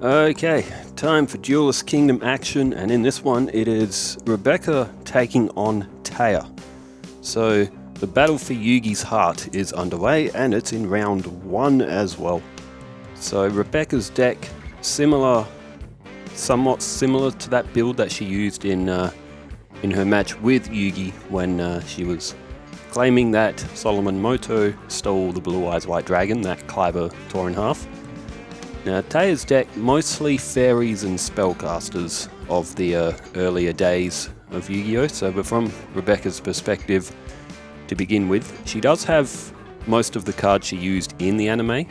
Okay, time for Duelist Kingdom action, and in this one it is Rebecca taking on Taya. So the battle for Yugioh's heart is underway, and it's in round 1 as well. So Rebecca's deck, somewhat similar to that build that she used in her match with Yugioh when she was claiming that Solomon Moto stole the Blue Eyes White Dragon that Kleiber tore in half. Now, Taya's deck, mostly fairies and spellcasters of the earlier days of Yu-Gi-Oh! So from Rebecca's perspective, to begin with, she does have most of the cards she used in the anime,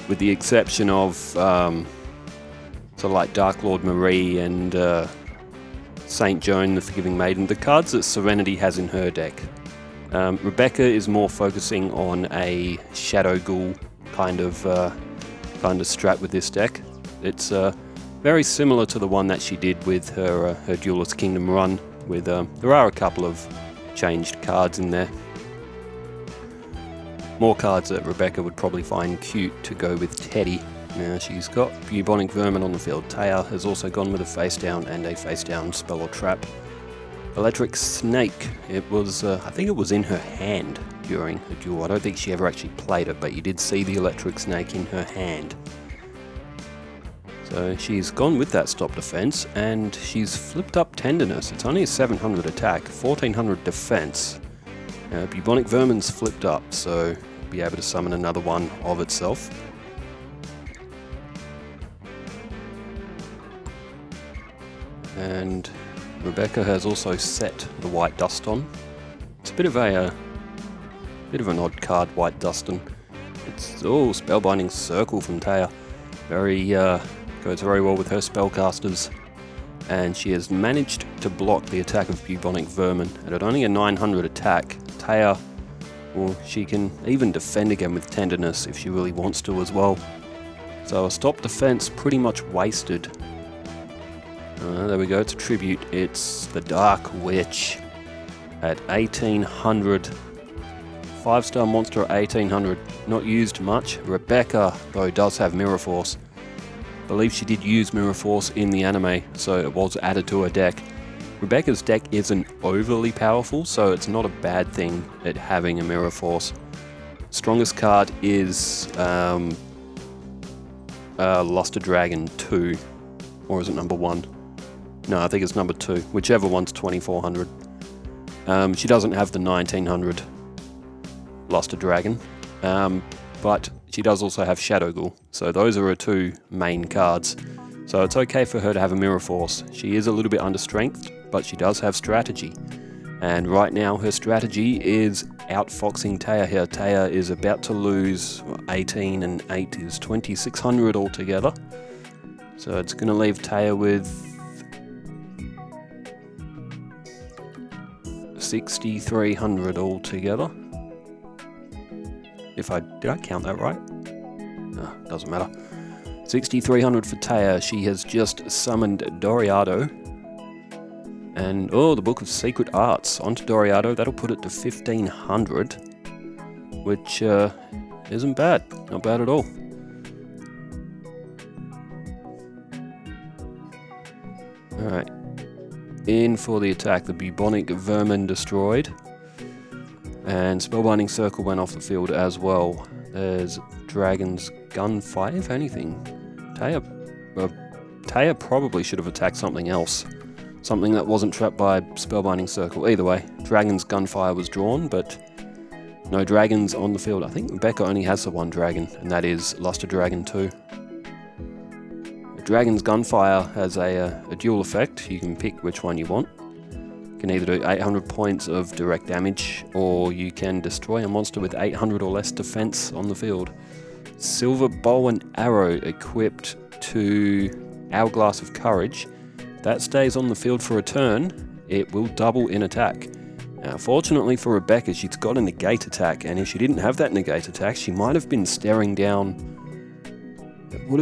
with the exception of sort of like Dark Lord Marie and Saint Joan, the Forgiving Maiden, the cards that Serenity has in her deck. Rebecca is more focusing on a Shadow Ghoul kind of strat with this deck. It's very similar to the one that she did with her Duelist Kingdom run. With there are a couple of changed cards in there. More cards that Rebecca would probably find cute to go with Teddy. Now she's got Bubonic Vermin on the field. Taya has also gone with a face down and a face down spell or trap. Electric Snake. It was I think it was in her hand during the duel. I don't think she ever actually played it, but you did see the Electric Snake in her hand. So she's gone with that stop defense, and she's flipped up Tenderness. It's only a 700 attack, 1400 defense. Bubonic Vermin's flipped up, so be able to summon another one of itself. And Rebecca has also set the White Dust on. It's a bit of an odd card, White Dustin. It's Spellbinding Circle from Taya. Goes very well with her spellcasters, and she has managed to block the attack of Bubonic Vermin. And at only a 900 attack, Taya, well, she can even defend again with Tenderness if she really wants to as well. So a stop defense pretty much wasted. There we go, it's a tribute. It's the Dark Witch at 1800. 5-star monster at 1800. Not used much. Rebecca, though, does have Mirror Force. I believe she did use Mirror Force in the anime, so it was added to her deck. Rebecca's deck isn't overly powerful, so it's not a bad thing at having a Mirror Force. Strongest card is Luster Dragon 2, or is it number 1? No, I think it's number 2, whichever one's 2400. She doesn't have the 1900 Luster Dragon, but she does also have Shadow Ghoul, so those are her two main cards. So it's okay for her to have a Mirror Force. She is a little bit under-strength, but she does have strategy. And right now her strategy is outfoxing Taya here. Taya is about to lose 18 and 8 is 2600 altogether. So it's going to leave Taya with 6300 altogether. Did I count that right? No, doesn't matter. 6300 for Taya. She has just summoned Doriado. And, the Book of Secret Arts onto Doriado. That'll put it to 1500. Which isn't bad. Not bad at all. Alright. In for the attack. The Bubonic Vermin destroyed. And Spellbinding Circle went off the field as well. There's Dragon's Gunfire, if anything. Taya probably should have attacked something else. Something that wasn't trapped by Spellbinding Circle. Either way, Dragon's Gunfire was drawn, but no dragons on the field. I think Rebecca only has the one dragon, and that is Luster Dragon 2. Dragon's Gunfire has a dual effect. You can pick which one you want. You can either do 800 points of direct damage, or you can destroy a monster with 800 or less defense on the field. Silver Bow and Arrow equipped to Hourglass of Courage. That stays on the field for a turn. It will double in attack. Now, fortunately for Rebecca, she's got a negate attack, and if she didn't have that negate attack, she might have been staring down. It would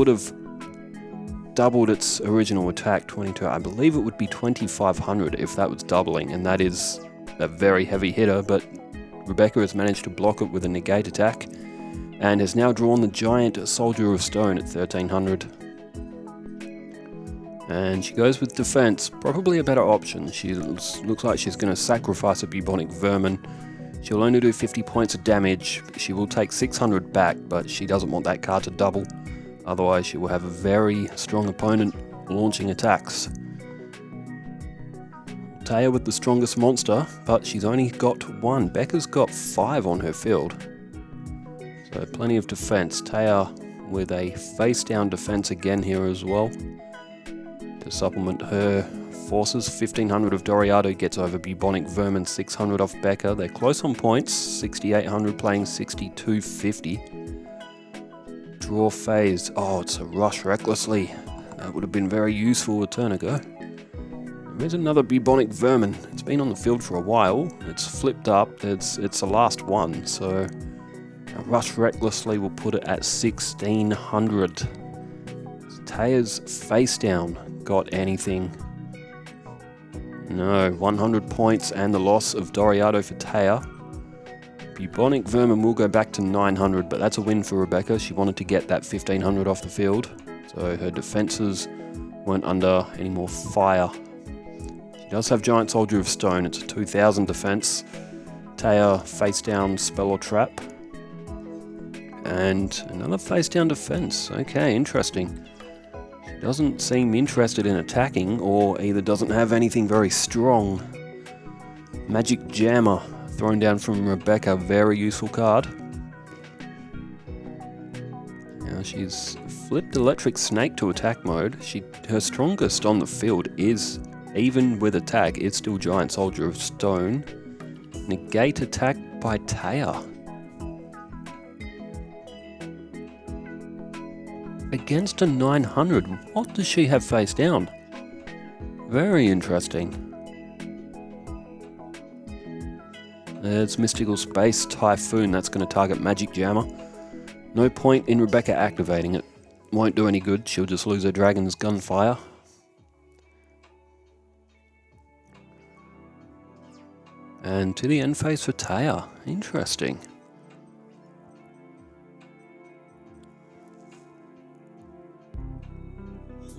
have doubled its original attack, 22. I believe it would be 2500 if that was doubling, and that is a very heavy hitter, but Rebecca has managed to block it with a negate attack. and has now drawn the Giant Soldier of Stone at 1300. And she goes with defense, probably a better option. She looks like she's going to sacrifice a Bubonic Vermin. She'll only do 50 points of damage. She will take 600 back, but she doesn't want that card to double. Otherwise, she will have a very strong opponent launching attacks. Taya with the strongest monster, but she's only got 1. Becca's got 5 on her field. So plenty of defense. Taya with a face-down defense again here as well. To supplement her forces, 1500 of Doriado gets over Bubonic Vermin, 600 off Becca. They're close on points, 6800 playing 6250. Draw phase. Oh, it's a Rush Recklessly. That would have been very useful a turn ago. There's another Bubonic Vermin. It's been on the field for a while. It's flipped up. It's the last one, so Rush Recklessly will put it at 1600. Taya's face down. Got anything? No, 100 points and the loss of Doriado for Taya. Bubonic Vermin will go back to 900, but that's a win for Rebecca. She wanted to get that 1500 off the field, so her defenses weren't under any more fire. She does have Giant Soldier of Stone. It's a 2000 defense. Taya face down spell or trap. And another face down defense. Okay, interesting. Doesn't seem interested in attacking, or either doesn't have anything very strong. Magic Jammer thrown down from Rebecca, very useful card. Now she's flipped Electric Snake to attack mode. Her strongest on the field is, even with attack, it's still Giant Soldier of Stone. Negate attack by Taya. Against a 900, what does she have face down? Very interesting. There's Mystical Space Typhoon, that's going to target Magic Jammer. No point in Rebecca activating it. Won't do any good, she'll just lose her Dragon's Gunfire. And to the end phase for Taya, interesting.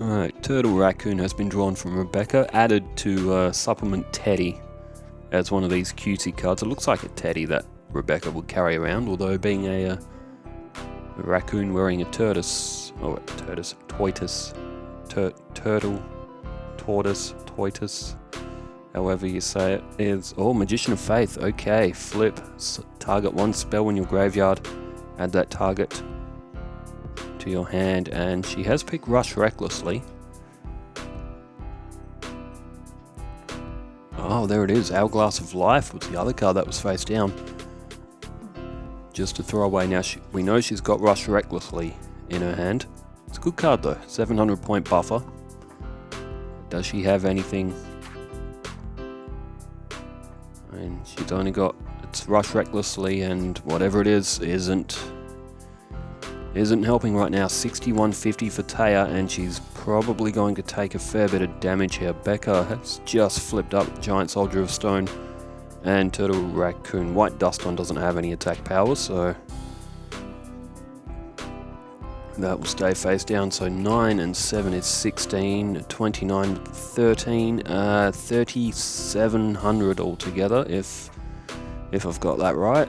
Alright, Turtle Raccoon has been drawn from Rebecca, added to supplement Teddy as one of these cutesy cards. It looks like a teddy that Rebecca would carry around, although being a raccoon wearing a tortoise, however you say it, is, oh, Magician of Faith, okay, flip, target one spell in your graveyard, add that target to your hand, and she has picked Rush Recklessly. Oh, there it is. Hourglass of Life was the other card that was face down. Just to throw away now. We know she's got Rush Recklessly in her hand. It's a good card though. 700 point buffer. Does she have anything? I mean, she's only got, it's Rush Recklessly, and whatever it is isn't helping right now. 6150 for Taya, and she's probably going to take a fair bit of damage here. Becca has just flipped up Giant Soldier of Stone and Turtle Raccoon. White Dust One doesn't have any attack power, so that will stay face down. So 9 and 7 is 16, 29, 13, 3700 altogether, if I've got that right.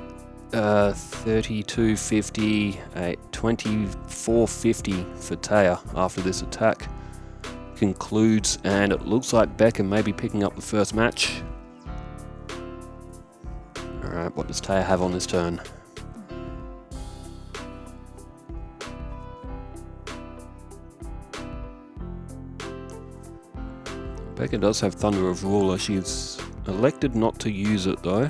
3250, 2450 for Taya after this attack concludes, and it looks like Becca may be picking up the first match. Alright, what does Taya have on this turn? Becca does have Thunder of Ruler. She's elected not to use it though,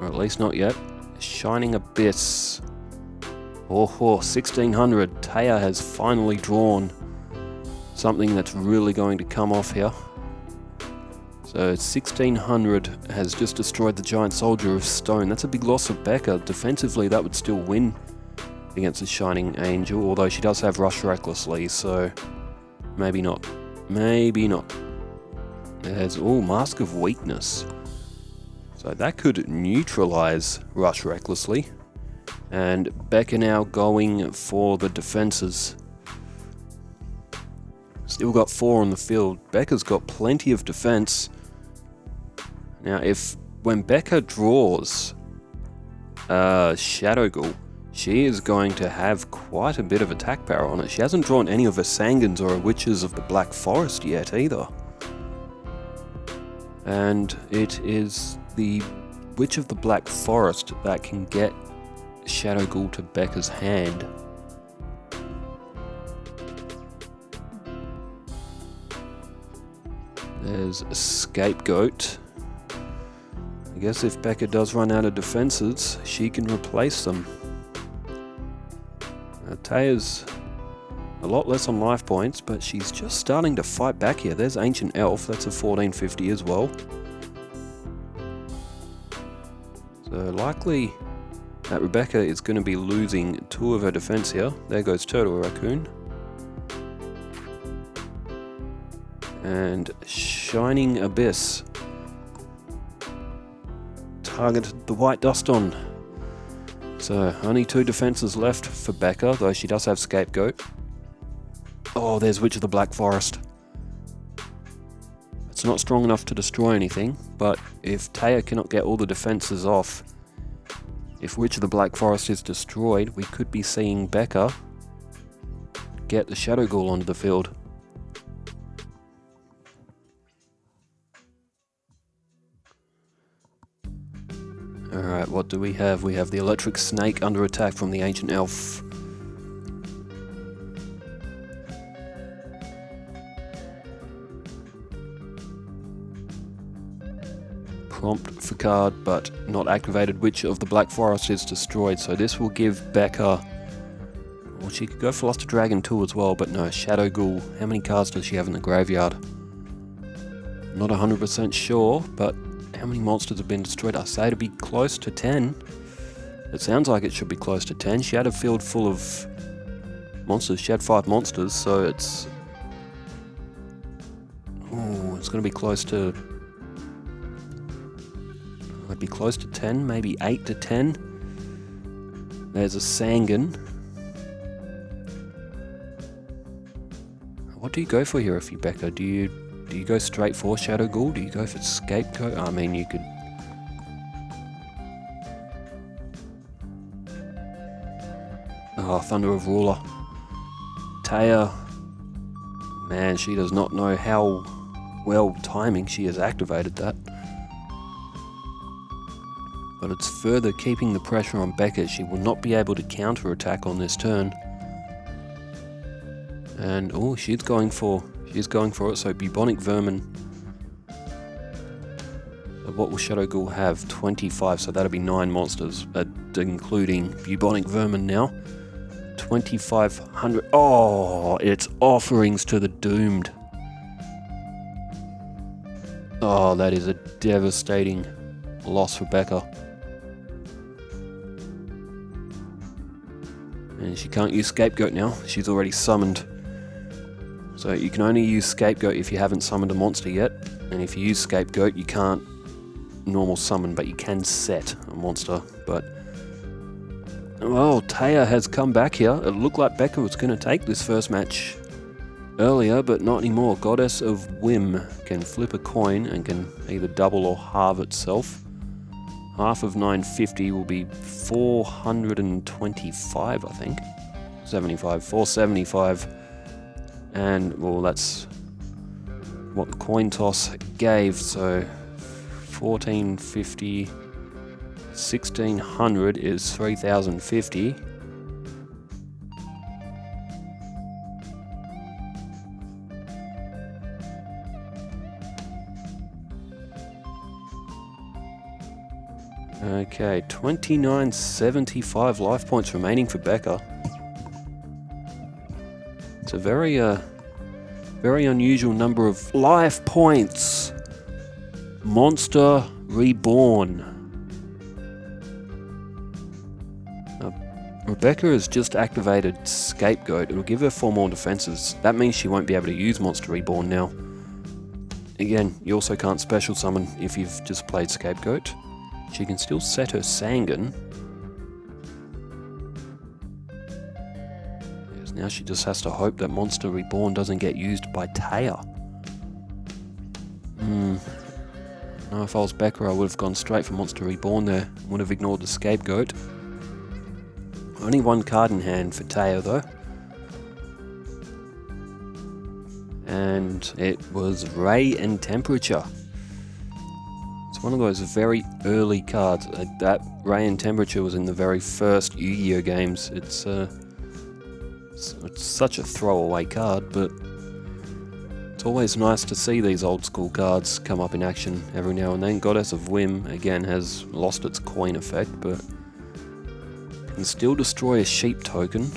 or at least not yet. Shining Abyss. Oh, 1600. Taya has finally drawn something that's really going to come off here. So 1600 has just destroyed the Giant Soldier of Stone. That's a big loss for Becca. Defensively, that would still win against the Shining Angel, although she does have Rush Recklessly, so maybe not. Maybe not. There's, oh, Mask of Weakness. So that could neutralize Rush Recklessly, And Becca now going for the defenses. Still got 4 on the field. Becca's got plenty of defense. Now when Becca draws Shadow Ghoul, she is going to have quite a bit of attack power on it. She hasn't drawn any of her Sangans or her Witches of the Black Forest yet either. And it is the Witch of the Black Forest that can get Shadow Ghoul to Becca's hand. There's a Scapegoat. I guess if Becca does run out of defenses, she can replace them. Taya's a lot less on life points, but she's just starting to fight back here. There's Ancient Elf, that's a 1450 as well. So likely that Rebecca is going to be losing 2 of her defense here. There goes Turtle Raccoon. And Shining Abyss targeted the White Dust on. So only 2 defenses left for Becca, though she does have Scapegoat. Oh, there's Witch of the Black Forest. It's not strong enough to destroy anything, but if Taya cannot get all the defenses off, if Witch of the Black Forest is destroyed, we could be seeing Becca get the Shadow Ghoul onto the field. Alright, what do we have? We have the Electric Snake under attack from the Ancient Elf. Prompt for card, but not activated. Witch of the Black Forest is destroyed, so this will give Becca... Well, she could go for Luster Dragon too as well, but no, Shadow Ghoul. How many cards does she have in the graveyard? Not 100% sure, but how many monsters have been destroyed? I say to be close to 10. It sounds like it should be close to 10. She had a field full of monsters. She had 5 monsters, so it's... Oh, it's going to be close to... Might be close to 10, maybe 8 to 10. There's a Sangan. What do you go for here if you Becca? Do you go straight for Shadow Ghoul? Do you go for Scapegoat? I mean, you could... Oh, Thunder of Ruler. Taya. Man, she does not know how well timing she has activated that. But it's further keeping the pressure on Becca. She will not be able to counter-attack on this turn. And, oh, she's going for it, so Bubonic Vermin. What will Shadow Ghoul have? 25, so that'll be 9 monsters, including Bubonic Vermin now. 2,500. Oh, it's Offerings to the Doomed. Oh, that is a devastating loss for Becca. And she can't use Scapegoat now. She's already summoned. So you can only use Scapegoat if you haven't summoned a monster yet. And if you use Scapegoat, you can't normal summon, but you can set a monster. But, well, Taya has come back here. It looked like Becca was going to take this first match earlier, but not anymore. Goddess of Whim can flip a coin and can either double or halve itself. Half of 950 will be 425, I think. 475. And, well, that's what the coin toss gave, so 1450, 1600 is 3050. Okay, 2975 life points remaining for Becca. It's a very unusual number of life points. Monster Reborn. Rebecca has just activated Scapegoat. It'll give her 4 more defenses. That means she won't be able to use Monster Reborn now. Again, you also can't special summon if you've just played Scapegoat. She can still set her Sangan. Because now she just has to hope that Monster Reborn doesn't get used by Taya. No, if I was Becca, I would have gone straight for Monster Reborn there. Would have ignored the Scapegoat. Only one card in hand for Taya though. And it was Ray and Temperature. It's one of those very early cards. That Ray and Temperature was in the very first Yu-Gi-Oh games. It's such a throwaway card, but it's always nice to see these old school cards come up in action every now and then. Goddess of Whim, again, has lost its coin effect, but can still destroy a sheep token.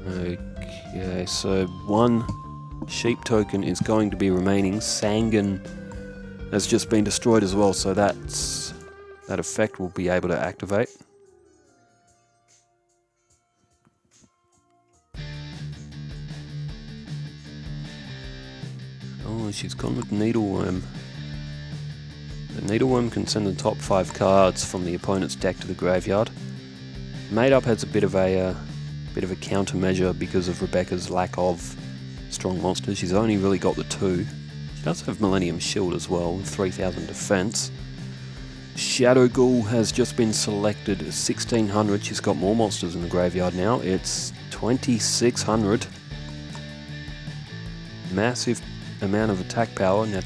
Okay, so one sheep token is going to be remaining. Sangan has just been destroyed as well, so that effect will be able to activate. Oh, she's gone with Needleworm. The Needleworm can send the top 5 cards from the opponent's deck to the graveyard. Made Up has a bit of a countermeasure because of Rebecca's lack of strong monsters. She's only really got the 2. She does have Millennium Shield as well, with 3000 defense. Shadow Ghoul has just been selected, 1600. She's got more monsters in the graveyard now. It's 2600. Massive amount of attack power. Now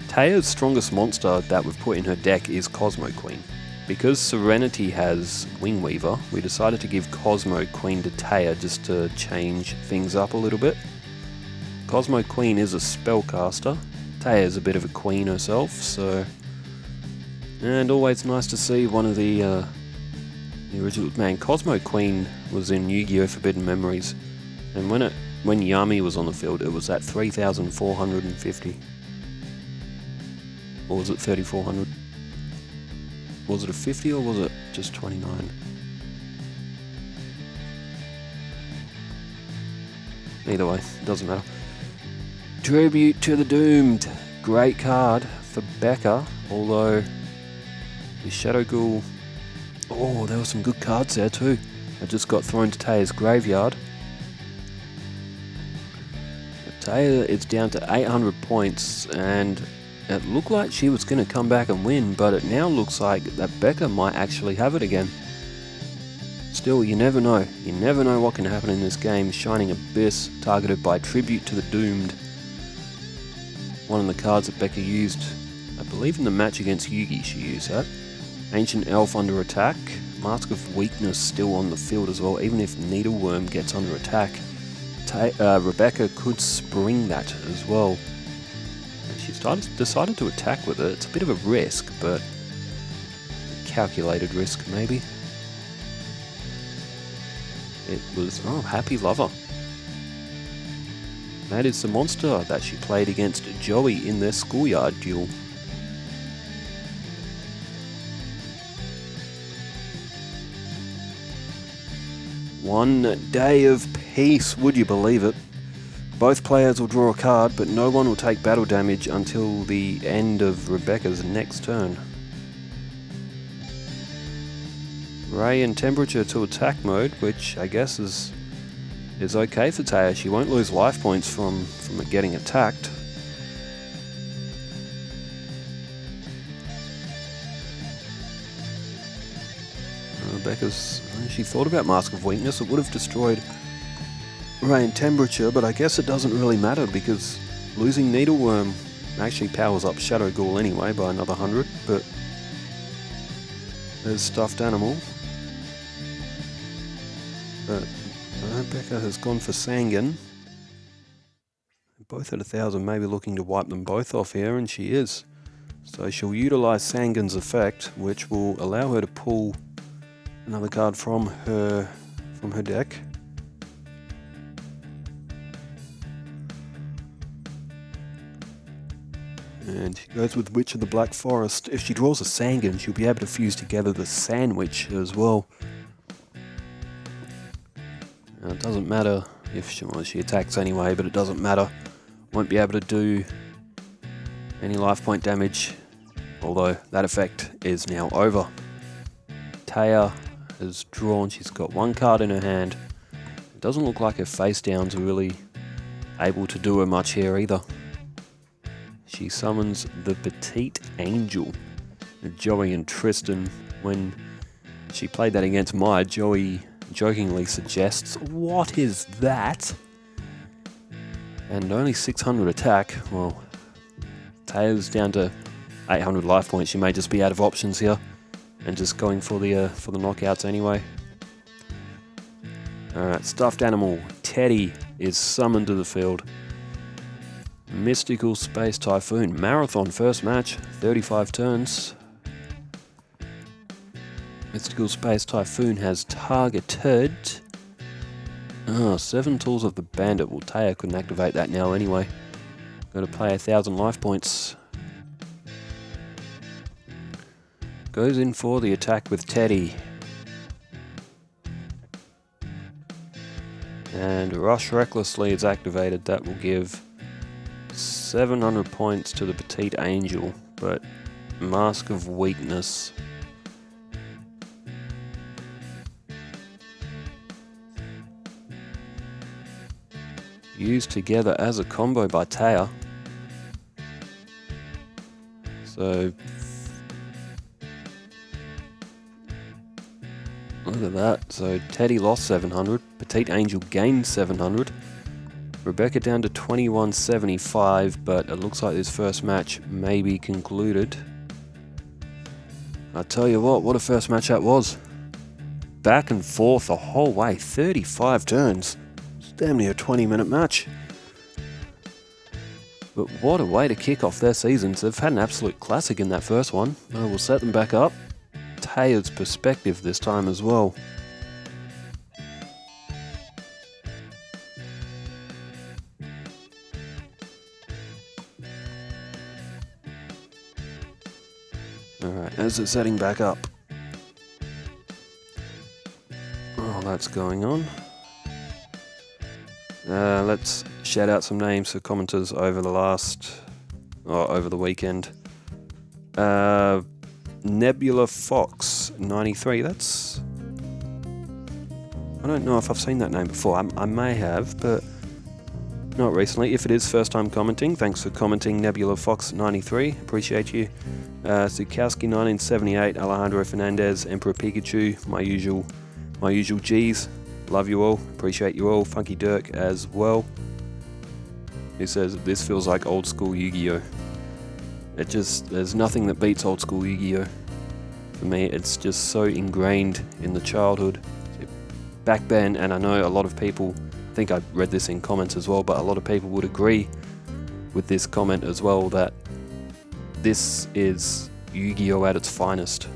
Taya's strongest monster that we've put in her deck is Cosmo Queen. Because Serenity has Wingweaver, we decided to give Cosmo Queen to Taya just to change things up a little bit. Cosmo Queen is a spellcaster. Taya is a bit of a queen herself, so... And always nice to see one of the original... Man, Cosmo Queen was in Yu-Gi-Oh! Forbidden Memories, and when Yami was on the field, it was at 3,450. Or was it 3,400? Was it a 50 or was it just 29? Either way, it doesn't matter. Tribute to the Doomed. Great card for Becca, although the Shadow Ghoul... Oh, there were some good cards there too. I just got thrown to Taya's graveyard. Taya is down to 800 points, and it looked like she was going to come back and win, but it now looks like that Becca might actually have it again. Still, you never know. You never know what can happen in this game. Shining Abyss, targeted by Tribute to the Doomed. One of the cards that Becca used, I believe in the match against Yugi she used that. Ancient Elf under attack. Mask of Weakness still on the field as well, even if Needleworm gets under attack. Rebecca could spring that as well. She decided to attack with it. It's a bit of a risk, but a calculated risk maybe. It was, Happy Lover. That is the monster that she played against Joey in their schoolyard duel. One day of peace, would you believe it? Both players will draw a card, but no one will take battle damage until the end of Rebecca's next turn. Ray and Temperature to attack mode, which I guess is okay for Taya. She won't lose life points from it getting attacked. She thought about Mask of Weakness. It would have destroyed Ray and Temperature, but I guess it doesn't really matter because losing Needleworm actually powers up Shadow Ghoul anyway by another 100, but there's Stuffed Animal. But Rebecca has gone for Sangan. Both at 1,000, maybe looking to wipe them both off here, and she is. So she'll utilise Sangan's effect, which will allow her to pull another card from her deck. And she goes with Witch of the Black Forest. If she draws a Sangan, she'll be able to fuse together the Sandwich as well. Now, it doesn't matter if she attacks anyway, but it doesn't matter. Won't be able to do any life point damage, although that effect is now over. Taya has drawn, she's got one card in her hand. It doesn't look like her face downs are really able to do her much here either. She summons the Petite Angel. Joey and Tristan, when she played that against Maya, Joey jokingly suggests, "What is that?" And only 600 attack. Well, Taya's down to 800 life points. She may just be out of options here and just going for the knockouts anyway. Alright, stuffed animal Teddy is summoned to the field. Mystical Space Typhoon Marathon first match, 35 turns. Mystical Space Typhoon has targeted 7 Tools of the Bandit. Well, Taya couldn't activate that now anyway. Got to play 1,000 life points. Goes in for the attack with Teddy. And Rush Recklessly is activated. That will give 700 points to the Petite Angel, but Mask of Weakness. Used together as a combo by Taya. So look at that. So Teddy lost 700, Petite Angel gained 700. Rebecca down to 2175, but it looks like this first match may be concluded. I tell you what a first match that was. Back and forth the whole way, 35 turns. It's damn near a 20-minute match. But what a way to kick off their seasons. They've had an absolute classic in that first one. We'll set them back up. Taya's perspective this time as well. Alright, as it's setting back up. Oh, that's going on. Let's shout out some names for commenters over the weekend. Nebula Fox 93. That's, I don't know if I've seen that name before. I may have, but not recently. If it is first time commenting, thanks for commenting, Nebula Fox 93. Appreciate you. Zukowski 1978, Alejandro Fernandez, Emperor Pikachu, my usual G's. Love you all, appreciate you all. Funky Dirk as well. He says this feels like old school Yu-Gi-Oh. There's nothing that beats old school Yu-Gi-Oh. For me, it's just so ingrained in the childhood. Back then, and I know a lot of people, I think I read this in comments as well, but a lot of people would agree with this comment as well, that this is Yu-Gi-Oh at its finest.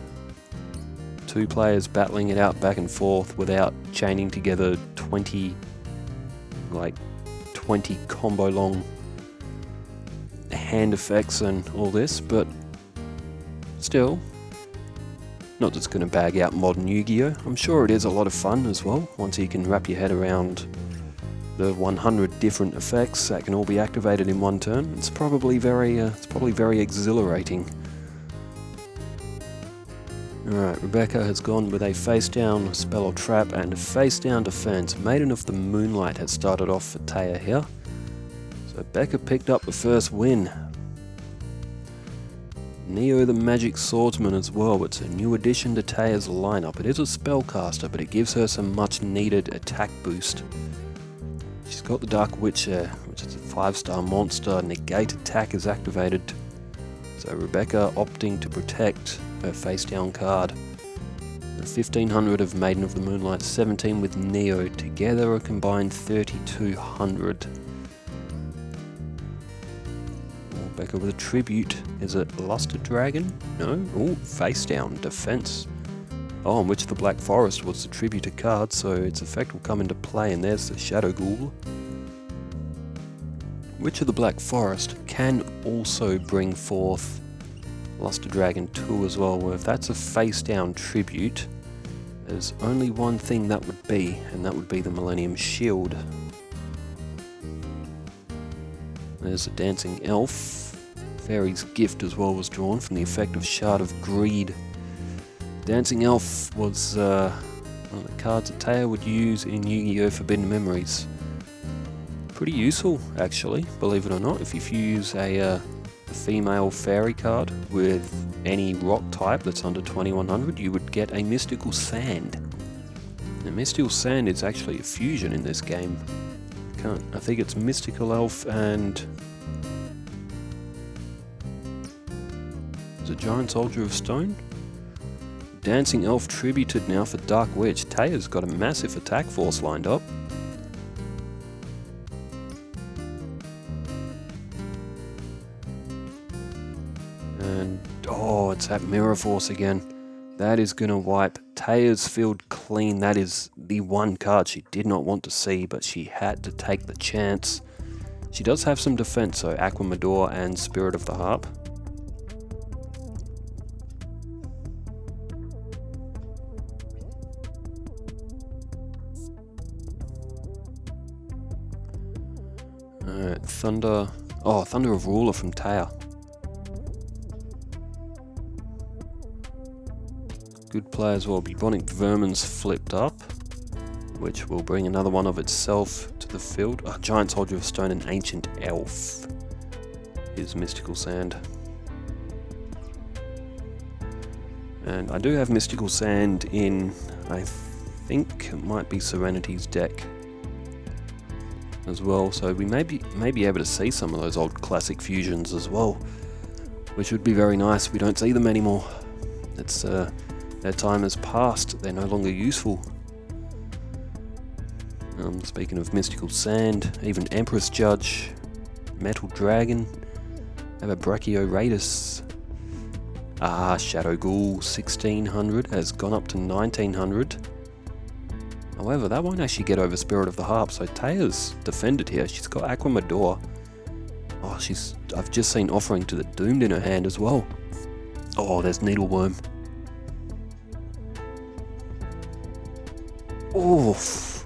Two players battling it out back and forth without chaining together 20 combo long hand effects and all this, but still, not just going to bag out modern Yu-Gi-Oh! I'm sure it is a lot of fun as well, once you can wrap your head around the 100 different effects that can all be activated in one turn. It's probably very exhilarating. Alright, Rebecca has gone with a face down spell or trap and a face down defense. Maiden of the Moonlight has started off for Taya here. So Becca picked up the first win. Neo the Magic Swordsman as well. It's a new addition to Taya's lineup. It is a spellcaster, but it gives her some much needed attack boost. She's got the Dark Witcher, which is a 5-star monster. Negate attack is activated. So Rebecca opting to protect her face down card. 1500 of Maiden of the Moonlight, 17 with Neo, together a combined 3200. Rebecca with a tribute. Is it Luster Dragon? No? Oh, face down defense. Oh, and Witch of the Black Forest was the tribute card, so its effect will come into play, and there's the Shadow Ghoul. Witch of the Black Forest can also bring forth Luster Dragon 2 as well, where if that's a face down tribute, there's only one thing that would be, and that would be the Millennium Shield. There's a dancing elf. Fairy's gift as well was drawn from the effect of Shard of Greed. Dancing elf was one of the cards that Taya would use in Yu-Gi-Oh! Forbidden Memories. Pretty useful, actually, believe it or not. If you use a female fairy card with any rock type that's under 2100, you would get a mystical sand. The mystical sand is actually a fusion in this game. I think it's mystical elf and is it giant soldier of stone? Dancing elf tributed now for Dark Witch. Taya's got a massive attack force lined up. And oh, it's that mirror force again. That is going to wipe Taya's field clean. That is the one card she did not want to see, but she had to take the chance. She does have some defense, so Aquamador and Spirit of the Harp. Alright, Thunder. Oh, Thunder of Ruler from Taya. Good play as well. Bubonic Vermin's flipped up, which will bring another one of itself to the field. Giant Soldier of Stone and Ancient Elf is Mystical Sand. And I do have Mystical Sand in, I think it might be Serenity's deck as well, so we may be able to see some of those old classic fusions as well, which would be very nice. We don't see them anymore. It's their time has passed. They're no longer useful. Speaking of Mystical Sand, even Empress Judge, Metal Dragon, have a Brachioradus. Shadow Ghoul 1600 has gone up to 1900. However, that won't actually get over Spirit of the Harp, so Taya's defended here. She's got Aquamador. Oh, I've just seen Offering to the Doomed in her hand as well. Oh, there's Needleworm. Oof.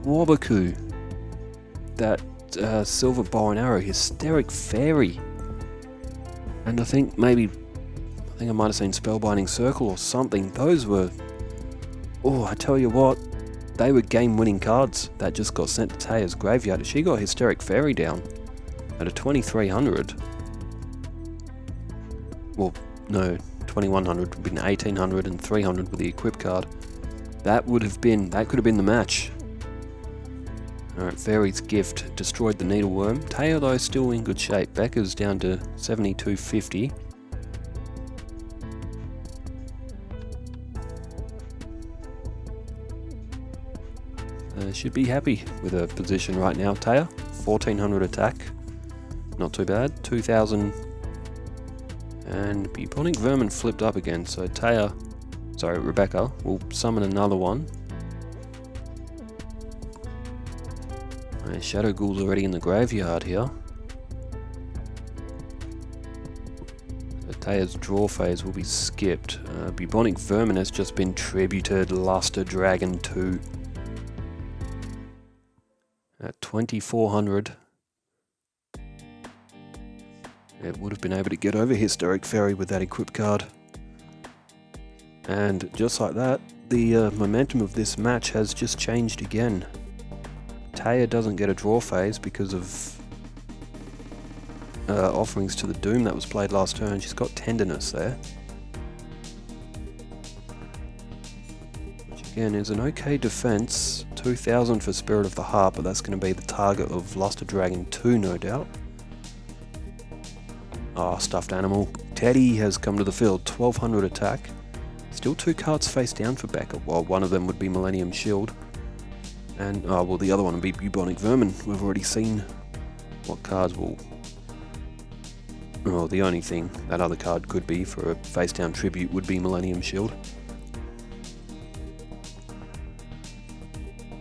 Wabaku. That Silver Bow and Arrow, Hysteric Fairy. And I think I might have seen Spellbinding Circle or something. Those were... Oh, I tell you what, they were game-winning cards that just got sent to Taya's graveyard. If she got Hysteric Fairy down at a 2300, well, no, 2100 would have been 1800 and 300 with the equip card. That could have been the match. Alright, Fairy's Gift destroyed the Needleworm. Taya, though, still in good shape. Becca's down to 7250. Should be happy with her position right now. Taya, 1400 attack. Not too bad. 2000. And Bubonic Vermin flipped up again, so Rebecca will summon another one. Shadow Ghoul's already in the graveyard here. So Taya's draw phase will be skipped. Bubonic Vermin has just been tributed. Luster Dragon 2. At 2400. It would have been able to get over Hysteric Fairy with that equip card. And just like that, the momentum of this match has just changed again. Taya doesn't get a draw phase because of Offerings to the Doom that was played last turn. She's got Tenderness there, which again is an okay defense. 2000 for Spirit of the Harp, but that's going to be the target of Luster Dragon 2, no doubt. Stuffed Animal. Teddy has come to the field, 1200 attack. Still 2 cards face down for Becca, while one of them would be Millennium Shield. And, the other one would be Bubonic Vermin. We've already seen what cards will... Well, the only thing that other card could be for a face down tribute would be Millennium Shield.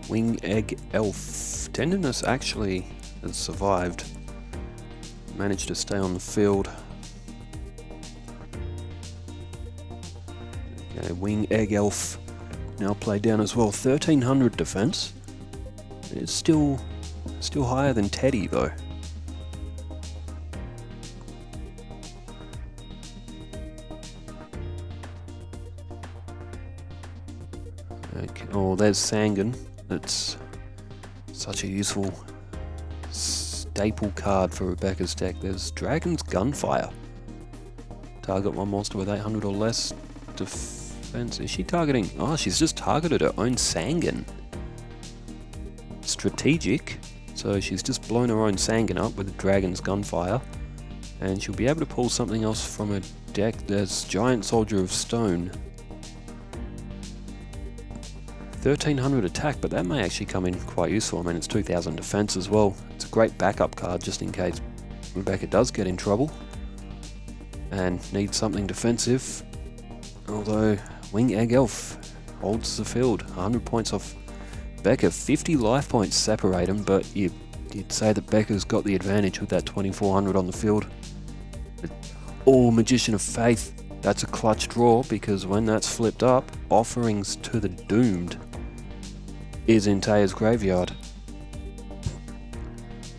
Wing Egg Elf. Tenderness actually has survived. Managed to stay on the field. Okay, Wing Egg Elf now played down as well. 1300 defense. It's still higher than Teddy though. Oh, there's Sangan. It's such a useful staple card for Rebecca's deck. There's Dragon's Gunfire. Target one monster with 800 or less defense. Is she targeting? Oh, she's just targeted her own Sangan. Strategic. So she's just blown her own Sangan up with Dragon's Gunfire. And she'll be able to pull something else from her deck. There's Giant Soldier of Stone. 1300 attack, but that may actually come in quite useful. I mean, it's 2000 defense as well. It's a great backup card just in case Rebecca does get in trouble and needs something defensive. Although Wing Egg Elf holds the field, 100 points off Becca, 50 life points separate them, but you'd say that Becca's got the advantage with that 2400 on the field. Oh, Magician of Faith, that's a clutch draw, because when that's flipped up, Offerings to the Doomed is in Taya's graveyard.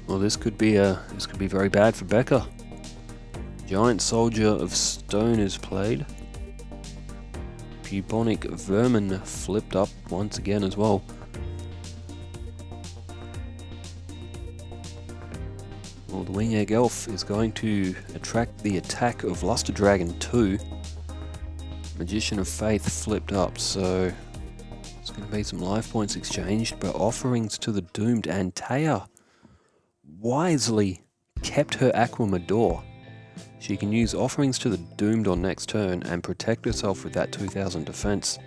Well, this could be very bad for Becca. Giant Soldier of Stone is played. Bubonic Vermin flipped up once again as well. Well, the Wing Egg Elf is going to attract the attack of Luster Dragon 2. Magician of Faith flipped up, so there's going to be some life points exchanged, but Offerings to the Doomed, and Taya wisely kept her Aquamador. She can use Offerings to the Doomed on next turn and protect herself with that 2000 defense.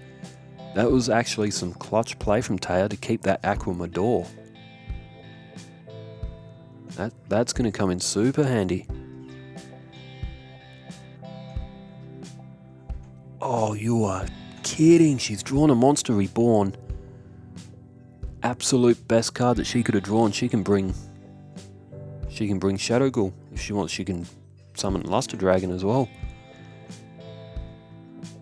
That was actually some clutch play from Taya to keep that Aquamador. That's going to come in super handy. Oh, you are kidding. She's drawn a Monster Reborn. Absolute best card that she could have drawn. She can bring Shadow Ghoul. If she wants, she can summon Luster Dragon as well.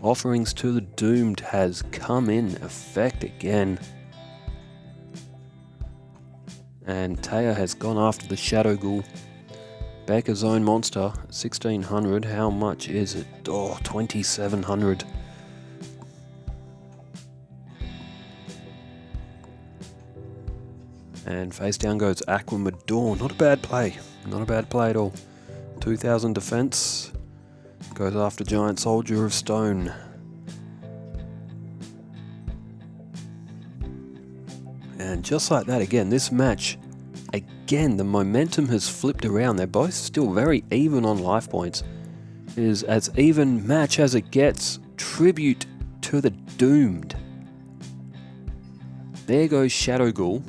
Offerings to the Doomed has come in effect again. And Taya has gone after the Shadow Ghoul. Becca's own monster, 1600. How much is it? Oh, 2700. And face down goes Aquamador. Not a bad play. Not a bad play at all. 2000 defense. Goes after Giant Soldier of Stone. And just like that again, this match, again, the momentum has flipped around. They're both still very even on life points. It is as even match as it gets. Tribute to the Doomed. There goes Shadow Ghoul.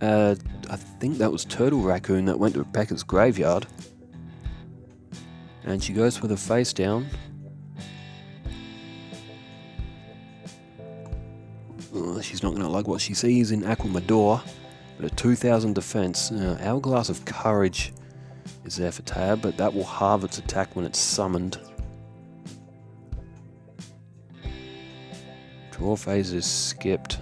I think that was Turtle Raccoon that went to Rebecca's graveyard. And she goes for the face down. She's not going to like what she sees in Aquamador. But a 2000 defense. Hourglass of Courage is there for Taya, but that will halve its attack when it's summoned. Draw phase is skipped.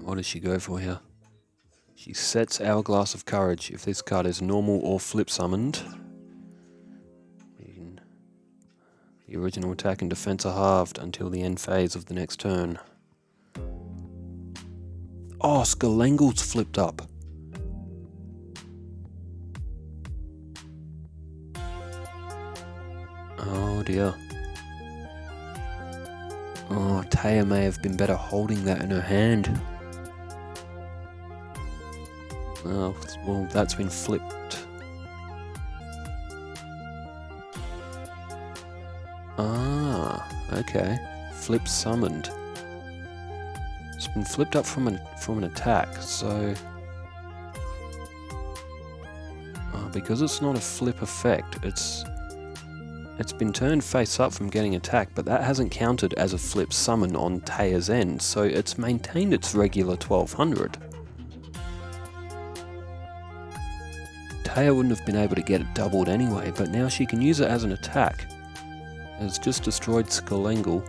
What does she go for here? She sets Hourglass of Courage. If this card is normal or flip summoned, the original attack and defense are halved until the end phase of the next turn. Oh, Skelengle's flipped up. Oh dear. Oh, Taya may have been better holding that in her hand. Oh, well, that's been flipped. Ah, okay. Flip summoned. It's been flipped up from an attack, so because it's not a flip effect, it's been turned face up from getting attacked, but that hasn't counted as a flip summon on Taya's end, so it's maintained its regular 1200. Taya wouldn't have been able to get it doubled anyway, but now she can use it as an attack. It's just destroyed Skelengle.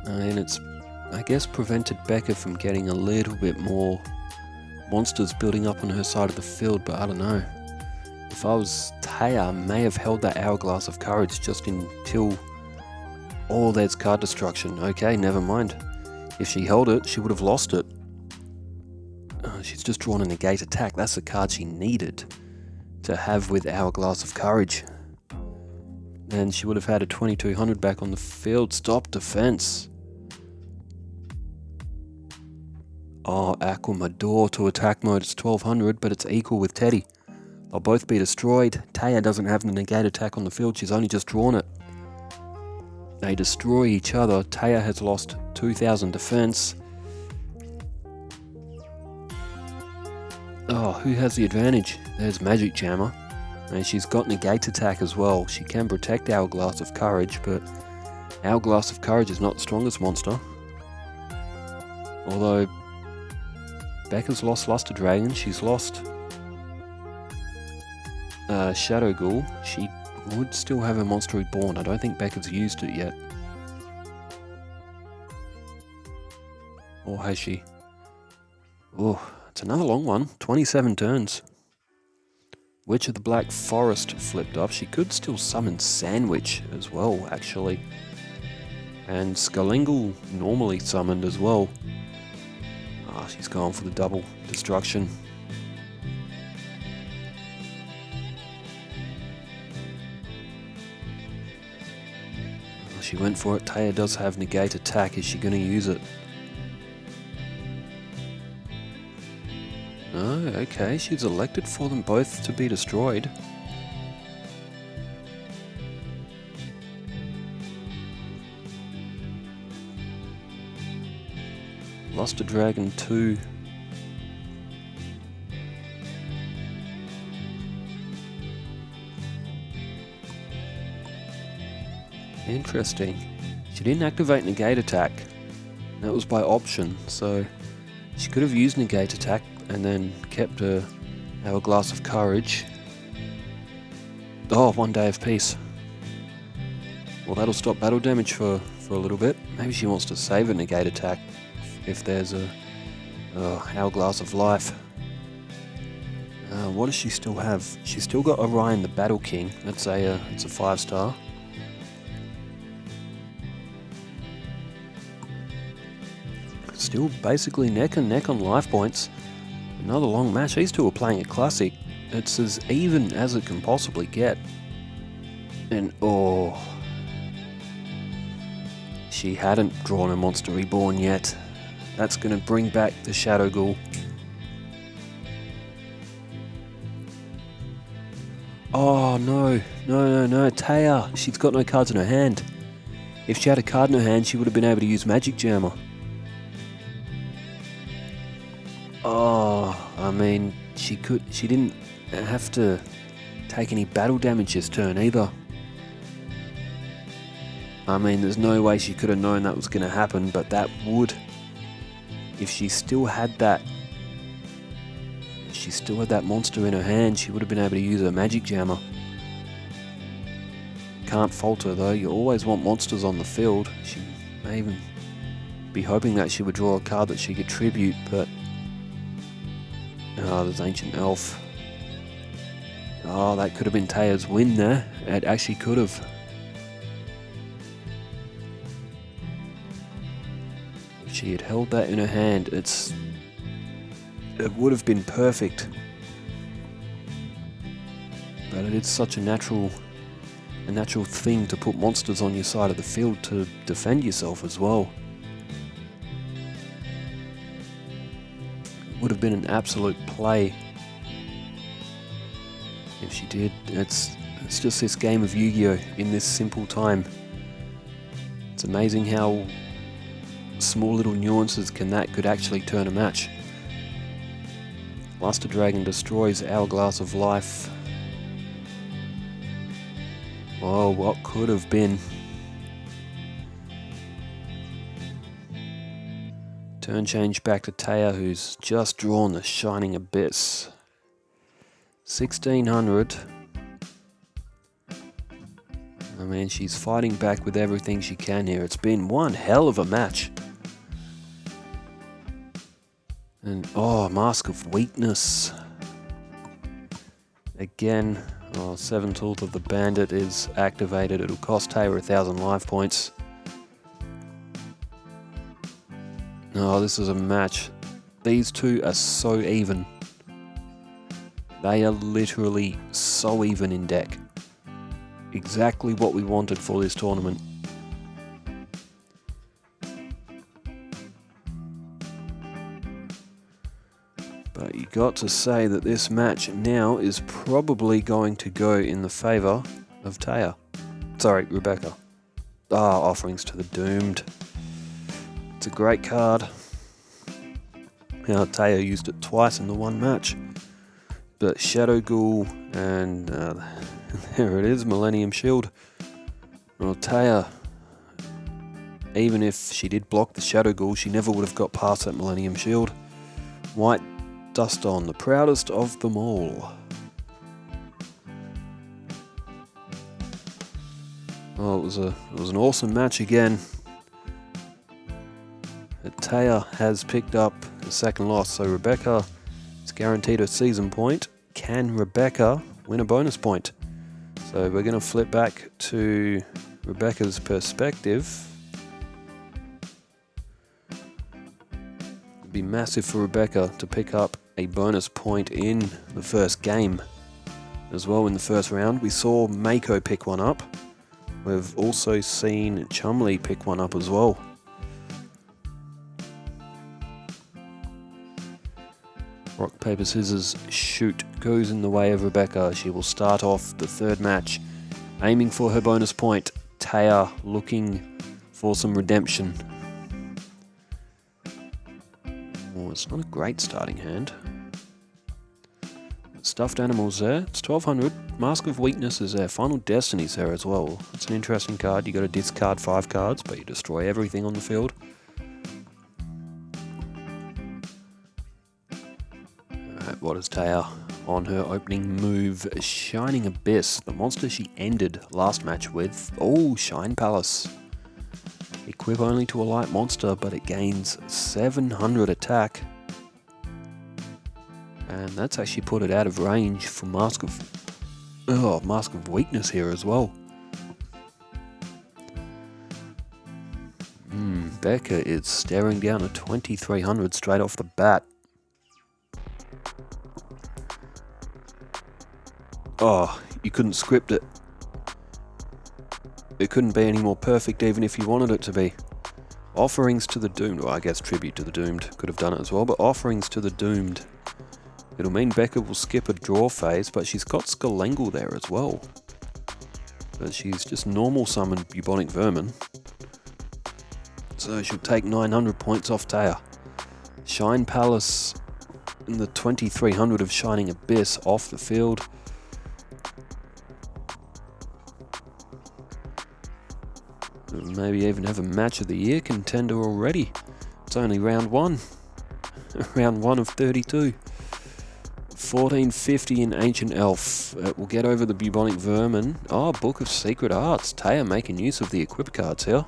And it's, I guess, prevented Becca from getting a little bit more monsters building up on her side of the field, but I don't know. If I was Taya, I may have held that Hourglass of Courage just until there's card destruction. Okay, never mind. If she held it, she would have lost it. She's just drawn a negate attack. That's the card she needed to have with Hourglass of Courage. And she would have had a 2200 back on the field. Stop defense. Oh, Aquamador to attack mode. It's 1200, but it's equal with Teddy. They'll both be destroyed. Taya doesn't have the negate attack on the field. She's only just drawn it. They destroy each other. Taya has lost 2000 defense. Oh, who has the advantage? There's Magic Jammer. And she's got negate attack as well. She can protect Hourglass of Courage, but Hourglass of Courage is not the strongest monster. Although Becca's lost Luster Dragon, she's lost Shadow Ghoul. She would still have a Monster Reborn. I don't think Becca's used it yet. Or has she? Oh, it's another long one. 27 turns. Witch of the Black Forest flipped up. She could still summon Sandwich as well, actually. And Skullingel normally summoned as well. Ah, she's going for the double destruction. She went for it. Taya does have negate attack. Is she going to use it? No, okay, she's elected for them both to be destroyed. Luster Dragon 2. Interesting. She didn't activate negate attack. That was by option, so she could have used negate attack and then kept her Hourglass of Courage. Oh, 1 day of peace. Well, that'll stop battle damage for a little bit. Maybe she wants to save a negate attack if there's a Hourglass of Life. What does she still have? She's still got Orion the Battle King. It's a 5-star. Still basically neck and neck on life points. Another long match. These two are playing a classic. It's as even as it can possibly get. And oh, she hadn't drawn a Monster Reborn yet. That's going to bring back the Shadow Ghoul. Oh no, Taya, she's got no cards in her hand. If she had a card in her hand, she would have been able to use Magic Jammer. Oh, I mean, she didn't have to take any battle damage this turn either. I mean, there's no way she could have known that was going to happen, but that would, if she still had that monster in her hand, she would have been able to use her Magic Jammer. Can't fault her though, you always want monsters on the field. She may even be hoping that she would draw a card that she could tribute, but oh, there's Ancient Elf. Oh, that could have been Taya's win there. It actually could have. If she had held that in her hand, it would have been perfect. But it is such a natural thing to put monsters on your side of the field to defend yourself as well. Would have been an absolute play if she did. It's just this game of Yu-Gi-Oh! In this simple time. It's amazing how small little nuances could actually turn a match. Luster Dragon destroys Hourglass of Life. Oh, what could have been. Turn change back to Taya, who's just drawn the Shining Abyss. 1600. I mean, she's fighting back with everything she can here. It's been one hell of a match. And, oh, Mask of Weakness. Again, 7 Tooth of the Bandit is activated. It'll cost Taya 1,000 life points. Oh, this is a match. These two are so even. They are literally so even in deck. Exactly what we wanted for this tournament. But you got to say that this match now is probably going to go in the favour of Taya. Sorry, Rebecca. Offerings to the Doomed. It's a great card. Now, Taya used it twice in the one match. But Shadow Ghoul and there it is, Millennium Shield. Well, Taya, even if she did block the Shadow Ghoul, she never would have got past that Millennium Shield. White Dust On, the proudest of them all. Well, it was an awesome match again. Taya has picked up the second loss, so Rebecca is guaranteed a season point. Can Rebecca win a bonus point? So we're going to flip back to Rebecca's perspective. It'd be massive for Rebecca to pick up a bonus point in the first game. As well, in the first round, we saw Mako pick one up. We've also seen Chumley pick one up as well. Rock, paper, scissors, shoot goes in the way of Rebecca. She will start off the third match, aiming for her bonus point. Taya looking for some redemption. Oh, it's not a great starting hand. Stuffed animals there. It's 1200. Mask of Weakness is there. Final Destiny's there as well. It's an interesting card. You got to discard 5 cards, but you destroy everything on the field. What is Taya on her opening move? Shining Abyss, the monster she ended last match with. Oh, Shine Palace. Equip only to a light monster, but it gains 700 attack. And that's actually put it out of range for Mask of Weakness here as well. Becca is staring down a 2300 straight off the bat. Oh, you couldn't script it. It couldn't be any more perfect even if you wanted it to be. Offerings to the Doomed. Well, I guess Tribute to the Doomed could have done it as well, but Offerings to the Doomed. It'll mean Becca will skip a draw phase, but she's got Skelengle there as well. But she's just normal summoned Bubonic Vermin. So she'll take 900 points off Taya. Shine Palace in the 2300 of Shining Abyss off the field. Maybe even have a match of the year contender already. It's only round 1. Round 1 of 32. 1450 in Ancient Elf. It will get over the Bubonic Vermin. Oh, Book of Secret Arts. Taya making use of the equip cards here.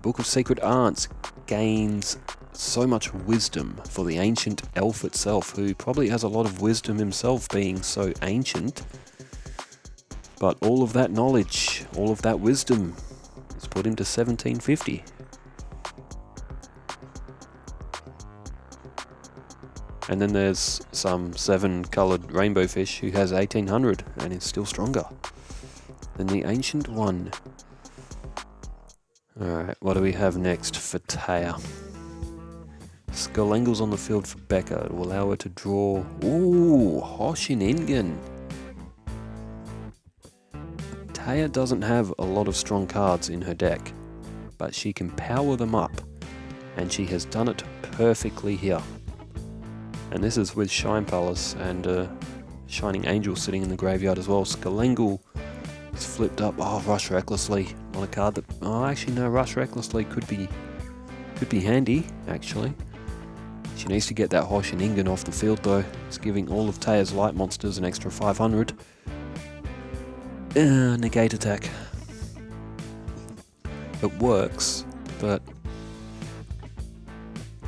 Book of Secret Arts gains so much wisdom for the Ancient Elf itself, who probably has a lot of wisdom himself being so ancient. But all of that knowledge, all of that wisdom is put into 1750. And then there's some 7-coloured rainbow fish who has 1800 and is still stronger than the ancient one. Alright, what do we have next for Taya? Skelengle's on the field for Becca. It will allow her to draw... Ooh, Hoshiningen. Taya doesn't have a lot of strong cards in her deck, but she can power them up, and she has done it perfectly here. And this is with Shine Palace and Shining Angel sitting in the graveyard as well. Skelengle is flipped up. Oh, Rush Recklessly. Not a card that... Oh, actually no, Rush Recklessly could be handy, actually. She needs to get that Hoshiningen off the field though. It's giving all of Taya's light monsters an extra 500. Negate attack. it works, but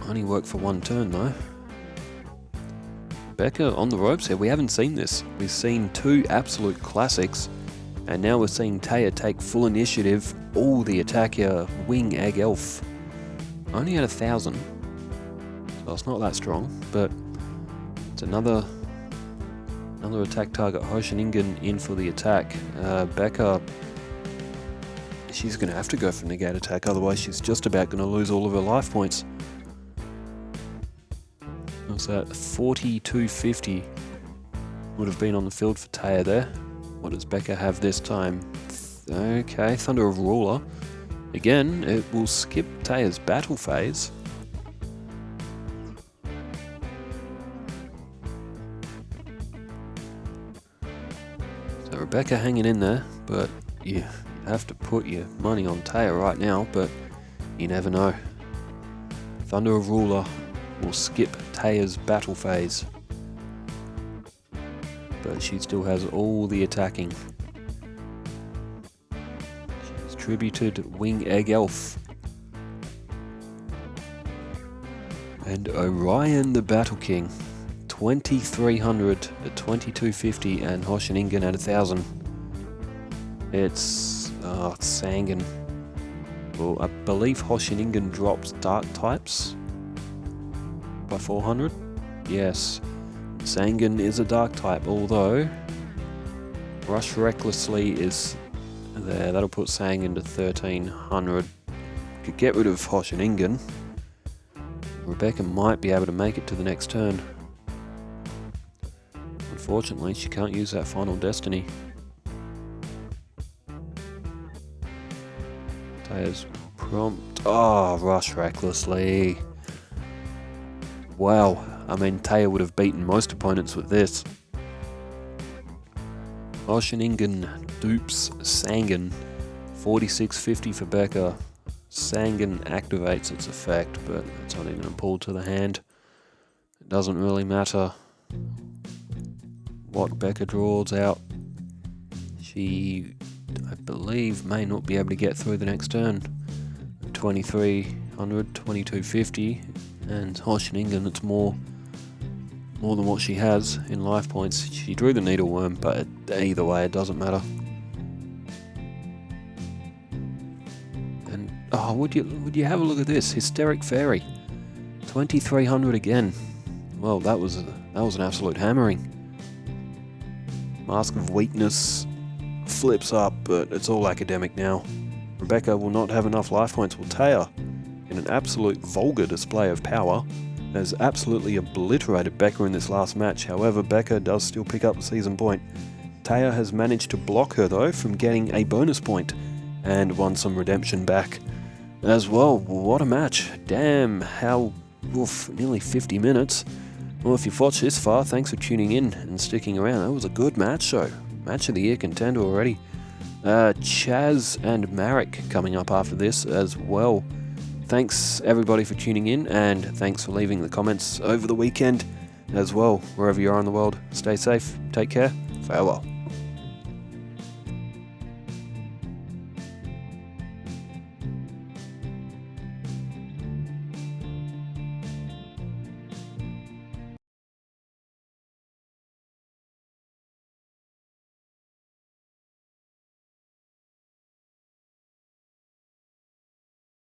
only worked for one turn though. Becca on the ropes here. We haven't seen this. We've seen two absolute classics, and now we're seeing Taya take full initiative. All the attack here, Wing Egg Elf. Only at 1,000, so it's not that strong, but it's another attack target. Hoshiningen in for the attack. Becca, she's going to have to go for negate attack, otherwise she's just about going to lose all of her life points. What's that? 4250 would have been on the field for Taya there. What does Becca have this time? Okay, Thunder of Ruler. Again, it will skip Taya's battle phase. So Rebecca hanging in there, but you have to put your money on Taya right now, but you never know. Thunder of Ruler will skip Taya's battle phase, but she still has all the attacking. She's tributed Wing Egg Elf. And Orion the Battle King. 2300 at 2250 and Hoshiningen at 1000. It's Sangan. Well, I believe Hoshiningen drops dark types by 400. Yes, Sangan is a dark type, although Rush Recklessly is there. That'll put Sangan to 1300. Could get rid of Hoshiningen. Rebecca might be able to make it to the next turn. Unfortunately, she can't use that Final Destiny. Taya's prompt. Oh, Rush Recklessly. Wow, I mean, Taya would have beaten most opponents with this. Hoshiningen dupes Sangan. 4650 for Becca. Sangan activates its effect, but it's only going to pull to the hand. It doesn't really matter what Becca draws out. She, I believe, may not be able to get through the next turn. 2300, 2250, and Hoshiningen, it's more than what she has in life points. She drew the Needleworm, but either way, it doesn't matter. And oh, would you have a look at this? Hysteric Fairy, 2300 again. Well, that was an absolute hammering. Mask of Weakness flips up, but it's all academic now. Rebecca will not have enough life points. Will Taya, in an absolute vulgar display of power, has absolutely obliterated Becca in this last match. However, Becca does still pick up the season point. Taya has managed to block her though from getting a bonus point and won some redemption back as well. What a match. Damn, how nearly 50 minutes. Well, if you've watched this far, thanks for tuning in and sticking around. That was a good match show. Match of the year contender already. Chaz and Marek coming up after this as well. Thanks everybody for tuning in, and thanks for leaving the comments over the weekend as well. Wherever you are in the world, stay safe, take care, farewell.